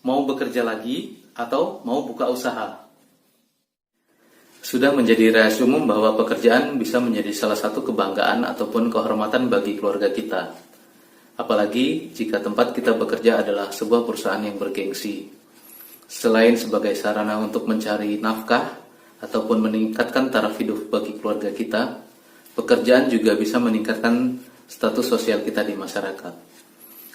Mau bekerja lagi atau mau buka usaha? Sudah menjadi rahasia umum bahwa pekerjaan bisa menjadi salah satu kebanggaan ataupun kehormatan bagi keluarga kita. Apalagi jika tempat kita bekerja adalah sebuah perusahaan yang bergengsi. Selain sebagai sarana untuk mencari nafkah ataupun meningkatkan taraf hidup bagi keluarga kita, pekerjaan juga bisa meningkatkan status sosial kita di masyarakat.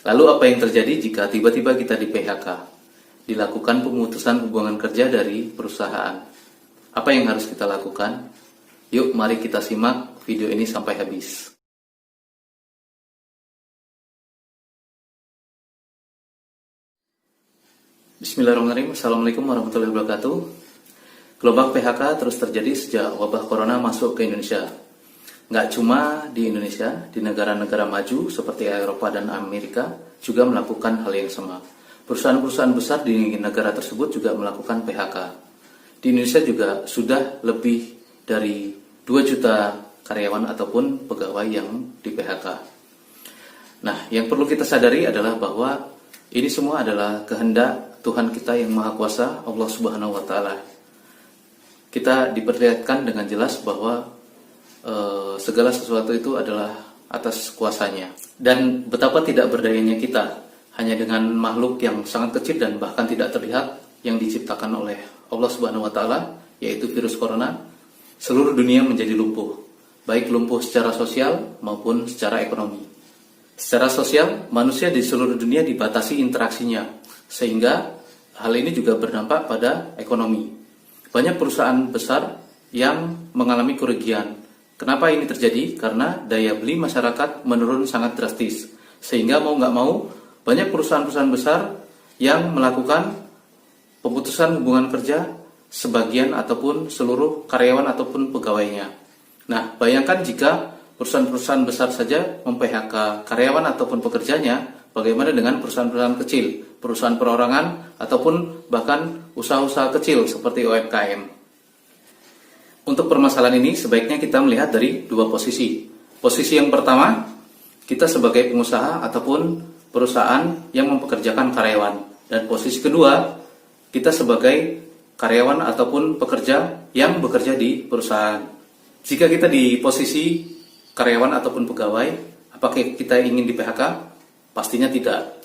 Lalu apa yang terjadi jika tiba-tiba kita di PHK? Dilakukan pemutusan hubungan kerja dari perusahaan. Apa yang harus kita lakukan? Yuk mari kita simak video ini sampai habis. Bismillahirrahmanirrahim. Assalamualaikum warahmatullahi wabarakatuh. Gelombang PHK terus terjadi sejak wabah corona masuk ke Indonesia. Nggak cuma di Indonesia, di negara-negara maju seperti Eropa dan Amerika juga melakukan hal yang sama. Perusahaan-perusahaan besar di negara tersebut juga melakukan PHK. Di Indonesia juga sudah lebih dari 2 juta karyawan ataupun pegawai yang di PHK. Nah, yang perlu kita sadari adalah bahwa ini semua adalah kehendak Tuhan kita yang Maha Kuasa, Allah Subhanahu wa Ta'ala. Kita diperlihatkan dengan jelas bahwa segala sesuatu itu adalah atas kuasanya. Dan betapa tidak berdayanya kita hanya dengan makhluk yang sangat kecil dan bahkan tidak terlihat yang diciptakan oleh Allah Subhanahu wa Ta'ala, yaitu virus corona, seluruh dunia menjadi lumpuh, baik lumpuh secara sosial maupun secara ekonomi. Secara sosial, manusia di seluruh dunia dibatasi interaksinya, sehingga hal ini juga berdampak pada ekonomi. Banyak perusahaan besar yang mengalami kerugian. Kenapa ini terjadi? Karena daya beli masyarakat menurun sangat drastis, sehingga mau nggak mau banyak perusahaan-perusahaan besar yang melakukan pemutusan hubungan kerja sebagian ataupun seluruh karyawan ataupun pegawainya. Nah, bayangkan jika perusahaan-perusahaan besar saja mem-PHK karyawan ataupun pekerjanya, bagaimana dengan perusahaan-perusahaan kecil, perusahaan perorangan ataupun bahkan usaha-usaha kecil seperti UMKM. Untuk permasalahan ini sebaiknya kita melihat dari dua posisi. Posisi yang pertama, kita sebagai pengusaha ataupun perusahaan yang mempekerjakan karyawan. Dan posisi kedua, kita sebagai karyawan ataupun pekerja yang bekerja di perusahaan. Jika kita di posisi karyawan ataupun pegawai, apakah kita ingin di PHK? Pastinya tidak.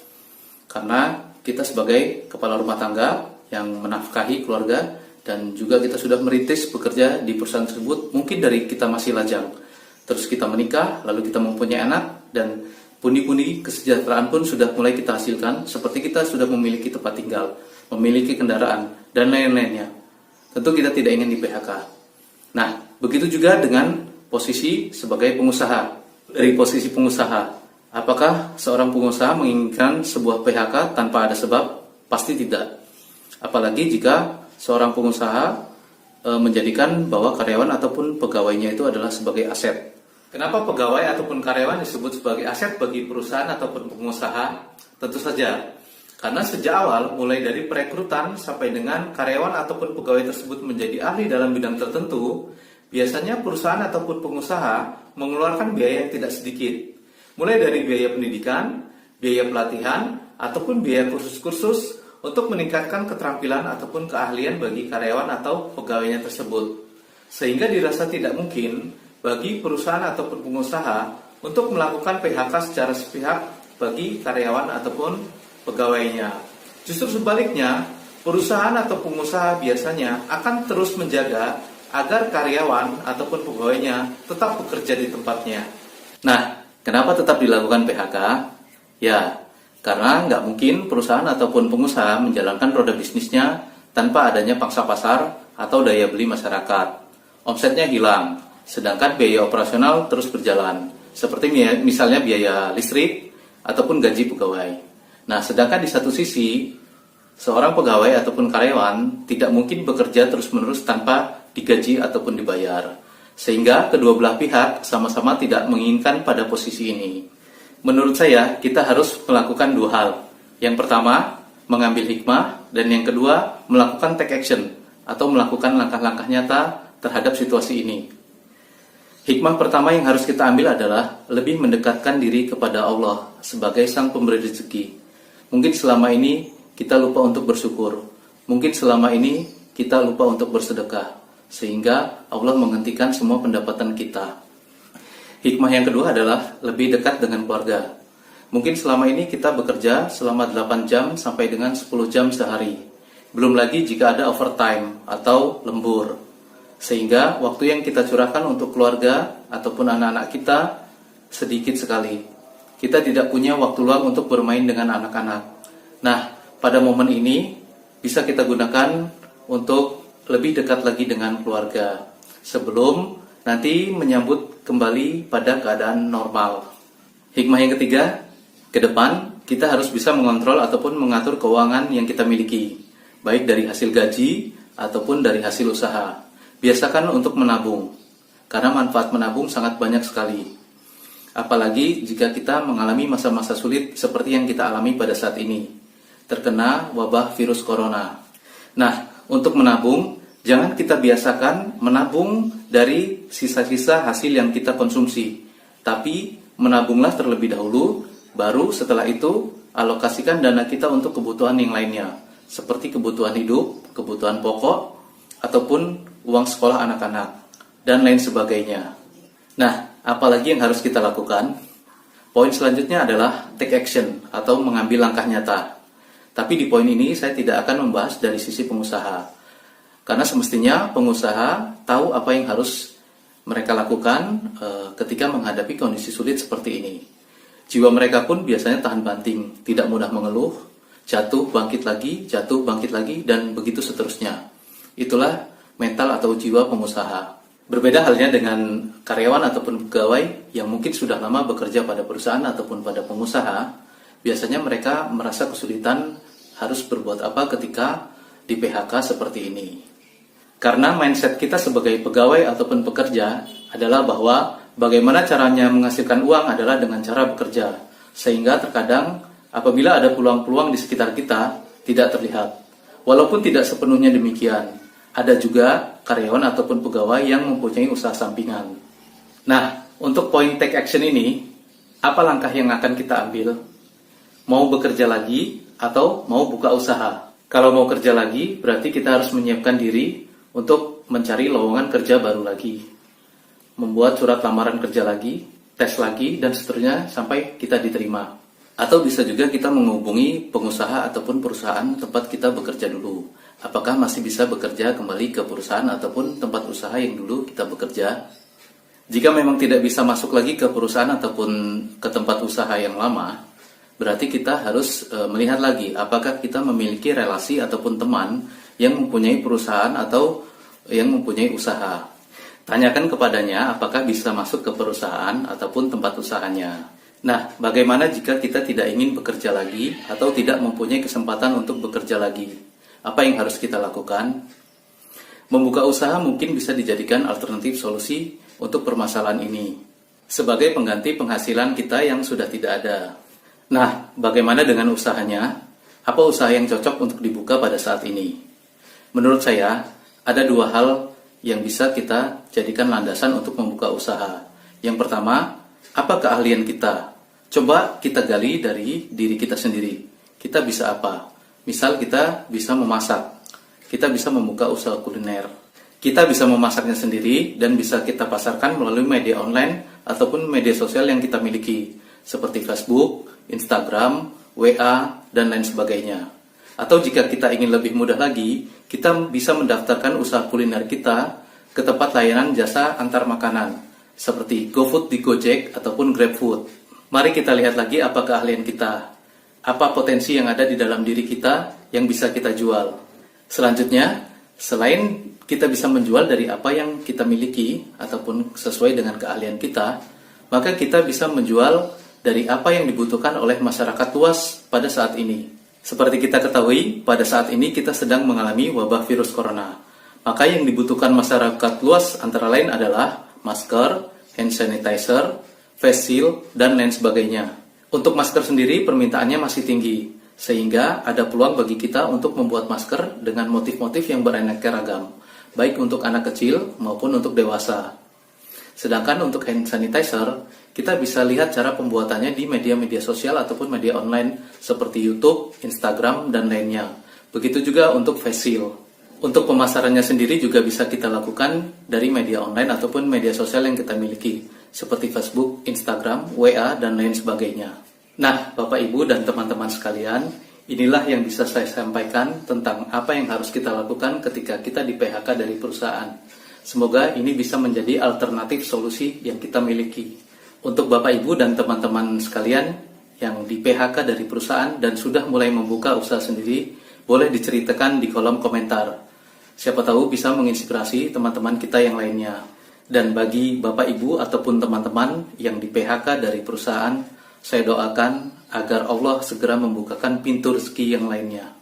Karena kita sebagai kepala rumah tangga yang menafkahi keluarga dan juga kita sudah merintis bekerja di perusahaan tersebut, mungkin dari kita masih lajang. Terus kita menikah, lalu kita mempunyai anak, dan pundi-pundi kesejahteraan pun sudah mulai kita hasilkan, seperti kita sudah memiliki tempat tinggal, memiliki kendaraan, dan lain-lainnya. Tentu kita tidak ingin di PHK. Nah, begitu juga dengan posisi sebagai pengusaha. Dari posisi pengusaha, apakah seorang pengusaha menginginkan sebuah PHK tanpa ada sebab? Pasti tidak. Apalagi jika seorang pengusaha menjadikan bahwa karyawan ataupun pegawainya itu adalah sebagai aset. Kenapa pegawai ataupun karyawan disebut sebagai aset bagi perusahaan ataupun pengusaha? Tentu saja karena sejak awal, mulai dari perekrutan sampai dengan karyawan ataupun pegawai tersebut menjadi ahli dalam bidang tertentu, biasanya perusahaan ataupun pengusaha mengeluarkan biaya yang tidak sedikit. Mulai dari biaya pendidikan, biaya pelatihan, ataupun biaya kursus-kursus untuk meningkatkan keterampilan ataupun keahlian bagi karyawan atau pegawainya tersebut. Sehingga dirasa tidak mungkin bagi perusahaan ataupun pengusaha untuk melakukan PHK secara sepihak bagi karyawan ataupun pegawainya. Justru sebaliknya, perusahaan atau pengusaha biasanya akan terus menjaga agar karyawan ataupun pegawainya tetap bekerja di tempatnya. Nah, kenapa tetap dilakukan PHK? Ya, karena nggak mungkin perusahaan ataupun pengusaha menjalankan roda bisnisnya tanpa adanya pangsa pasar atau daya beli masyarakat. Omsetnya hilang, sedangkan biaya operasional terus berjalan, seperti misalnya biaya listrik ataupun gaji pegawai. Nah, sedangkan di satu sisi, seorang pegawai ataupun karyawan tidak mungkin bekerja terus-menerus tanpa digaji ataupun dibayar. Sehingga kedua belah pihak sama-sama tidak menginginkan pada posisi ini. Menurut saya, kita harus melakukan dua hal. Yang pertama, mengambil hikmah, dan yang kedua, melakukan take action atau melakukan langkah-langkah nyata terhadap situasi ini. Hikmah pertama yang harus kita ambil adalah lebih mendekatkan diri kepada Allah sebagai Sang Pemberi Rezeki. Mungkin selama ini kita lupa untuk bersyukur. Mungkin selama ini kita lupa untuk bersedekah, sehingga Allah menghentikan semua pendapatan kita. Hikmah yang kedua adalah lebih dekat dengan keluarga. Mungkin selama ini kita bekerja selama 8 jam sampai dengan 10 jam sehari. Belum lagi jika ada overtime atau lembur. Sehingga waktu yang kita curahkan untuk keluarga ataupun anak-anak kita sedikit sekali. Kita tidak punya waktu luang untuk bermain dengan anak-anak. Nah, pada momen ini bisa kita gunakan untuk lebih dekat lagi dengan keluarga sebelum nanti menyambut kembali pada keadaan normal. Hikmah yang ketiga, ke depan kita harus bisa mengontrol ataupun mengatur keuangan yang kita miliki, baik dari hasil gaji ataupun dari hasil usaha. Biasakan untuk menabung, karena manfaat menabung sangat banyak sekali. Apalagi jika kita mengalami masa-masa sulit seperti yang kita alami pada saat ini, terkena wabah virus corona. Nah, untuk menabung, jangan kita biasakan menabung dari sisa-sisa hasil yang kita konsumsi, tapi menabunglah terlebih dahulu, baru setelah itu alokasikan dana kita untuk kebutuhan yang lainnya, seperti kebutuhan hidup, kebutuhan pokok, ataupun uang sekolah anak-anak, dan lain sebagainya. Nah, apalagi yang harus kita lakukan? Poin selanjutnya adalah take action atau mengambil langkah nyata. Tapi di poin ini saya tidak akan membahas dari sisi pengusaha. Karena semestinya pengusaha tahu apa yang harus mereka lakukan ketika menghadapi kondisi sulit seperti ini. Jiwa mereka pun biasanya tahan banting, tidak mudah mengeluh, jatuh bangkit lagi, dan begitu seterusnya. Itulah mental atau jiwa pengusaha. Berbeda halnya dengan karyawan ataupun pegawai yang mungkin sudah lama bekerja pada perusahaan ataupun pada pengusaha, biasanya mereka merasa kesulitan harus berbuat apa ketika di PHK seperti ini. Karena mindset kita sebagai pegawai ataupun pekerja adalah bahwa bagaimana caranya menghasilkan uang adalah dengan cara bekerja. Sehingga terkadang apabila ada peluang-peluang di sekitar kita tidak terlihat. Walaupun tidak sepenuhnya demikian. Ada juga karyawan ataupun pegawai yang mempunyai usaha sampingan. Nah, untuk poin take action ini, apa langkah yang akan kita ambil? Mau bekerja lagi atau mau buka usaha? Kalau mau kerja lagi, berarti kita harus menyiapkan diri untuk mencari lowongan kerja baru lagi. Membuat surat lamaran kerja lagi, tes lagi, dan seterusnya sampai kita diterima. Atau bisa juga kita menghubungi pengusaha ataupun perusahaan tempat kita bekerja dulu. Apakah masih bisa bekerja kembali ke perusahaan ataupun tempat usaha yang dulu kita bekerja? Jika memang tidak bisa masuk lagi ke perusahaan ataupun ke tempat usaha yang lama, berarti kita harus melihat lagi apakah kita memiliki relasi ataupun teman yang mempunyai perusahaan atau yang mempunyai usaha. Tanyakan kepadanya apakah bisa masuk ke perusahaan ataupun tempat usahanya. Nah, bagaimana jika kita tidak ingin bekerja lagi atau tidak mempunyai kesempatan untuk bekerja lagi? Apa yang harus kita lakukan? Membuka usaha mungkin bisa dijadikan alternatif solusi untuk permasalahan ini, sebagai pengganti penghasilan kita yang sudah tidak ada. Nah, bagaimana dengan usahanya? Apa usaha yang cocok untuk dibuka pada saat ini? Menurut saya, ada dua hal yang bisa kita jadikan landasan untuk membuka usaha. Yang pertama, apa keahlian kita? Coba kita gali dari diri kita sendiri. Kita bisa apa? Misal kita bisa memasak, kita bisa membuka usaha kuliner. Kita bisa memasaknya sendiri dan bisa kita pasarkan melalui media online ataupun media sosial yang kita miliki, seperti Facebook, Instagram, WA, dan lain sebagainya. Atau jika kita ingin lebih mudah lagi, kita bisa mendaftarkan usaha kuliner kita ke tempat layanan jasa antar makanan, seperti GoFood di Gojek ataupun GrabFood. Mari kita lihat lagi apa keahlian kita, apa potensi yang ada di dalam diri kita yang bisa kita jual. Selanjutnya, selain kita bisa menjual dari apa yang kita miliki ataupun sesuai dengan keahlian kita, maka kita bisa menjual dari apa yang dibutuhkan oleh masyarakat luas pada saat ini. Seperti kita ketahui, pada saat ini kita sedang mengalami wabah virus corona. Maka yang dibutuhkan masyarakat luas antara lain adalah masker, hand sanitizer, face shield, dan lain sebagainya. Untuk masker sendiri permintaannya masih tinggi, sehingga ada peluang bagi kita untuk membuat masker dengan motif-motif yang beraneka ragam, baik untuk anak kecil maupun untuk dewasa. Sedangkan untuk hand sanitizer, kita bisa lihat cara pembuatannya di media-media sosial ataupun media online seperti YouTube, Instagram, dan lainnya. Begitu juga untuk face shield. Untuk pemasarannya sendiri juga bisa kita lakukan dari media online ataupun media sosial yang kita miliki, seperti Facebook, Instagram, WA, dan lain sebagainya. Nah, Bapak, Ibu, dan teman-teman sekalian, inilah yang bisa saya sampaikan tentang apa yang harus kita lakukan ketika kita di PHK dari perusahaan. Semoga ini bisa menjadi alternatif solusi yang kita miliki. Untuk Bapak, Ibu, dan teman-teman sekalian yang di PHK dari perusahaan dan sudah mulai membuka usaha sendiri, boleh diceritakan di kolom komentar. Siapa tahu bisa menginspirasi teman-teman kita yang lainnya. Dan bagi Bapak, Ibu, ataupun teman-teman yang di PHK dari perusahaan, saya doakan agar Allah segera membukakan pintu rezeki yang lainnya.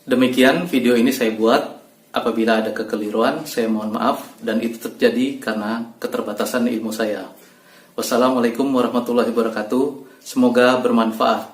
Demikian video ini saya buat. Apabila ada kekeliruan, saya mohon maaf, dan itu terjadi karena keterbatasan ilmu saya. Wassalamualaikum warahmatullahi wabarakatuh. Semoga bermanfaat.